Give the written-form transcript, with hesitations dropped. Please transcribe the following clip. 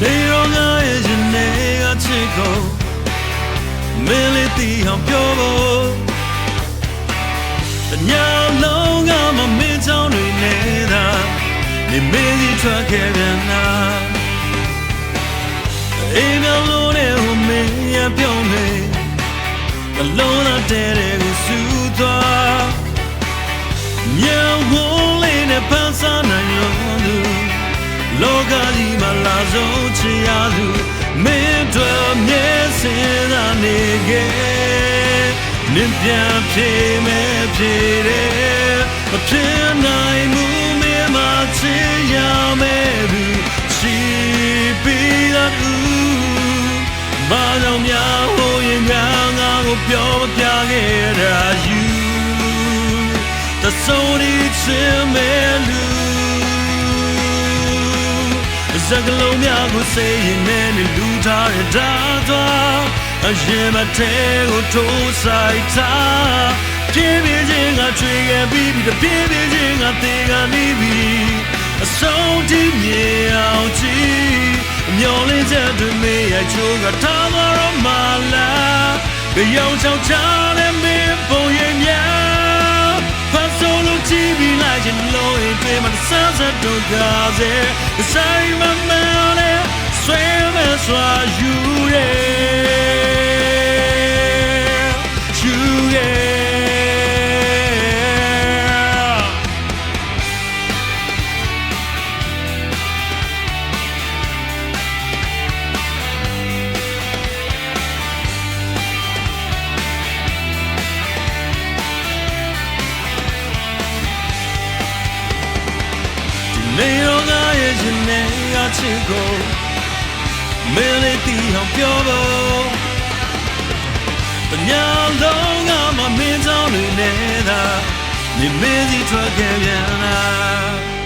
နေရောငါရဲ့ရှင်နေကချစ်ကိုမင်းလေးတီအောင်ပြောဖို့တညာလုံးကမမင်းချောင်းတွေနေတာနေမင်းကြီးထွက်ခဲ့ပြန်လားအိမ်ပြောင်းလို့တဲ့ဟိုမင်းရပြုံးနေကလုံးလာတဲ့ကိုစူးသွားညဝန်းလေးနဲ့ပန်းစားနိုင်လို့သူလောကကြီးမှာလာဆုံးချင်ရသူမင်းတို့မျက်စင်သာနေခဲ့နင်ပြန်ဖြေမဲ့ဖြေတယ်မဖြစ်နိုင်မှုမင်းမချင်ရမဲ့သူချီပြီးတော့ဘာကြောင့်များဟိုရင်ငါကိုပြောမပြခဲ့တာ you တဆိုးဒီချင်မဲ့လူစကလုံးများကိုစိတ်ရင်နဲ့လူထားတဲ့ဓာတ်သွားအရင်မထဲကိုထိုးဆိုင်ထားပြင်းပြင်းချင်းကချွေခဲ့ပြီးပြင်းပြင်းချင်းကတေကနေပြီးအဆုံးထိမြေအောင်ကြည့်မျောလင်းချက်တွေမေးရချိုးကထားသွားတော့မှလားကြောင်ချောင်းချတဲ့မင်းပုံရိပ်များဖတ်ဆိုလို့ကြည့်ပြီးလိုက်ချင်လို့ရင်တွေ့မှစမ်းစမ်းတော့ကားစေဆိုင်မမနဲ့ဆွေးမဲ့စွာယူရဲယူရဲနေရောငါရဲ့ရှင်နေကချစ်ကိုမင်းလေးတီအောင်ပြောဖို့တညာလုံးကမမင်းကြောင့်နေနေတာနေမင်းစီထွက်ခဲ့ပြန်လား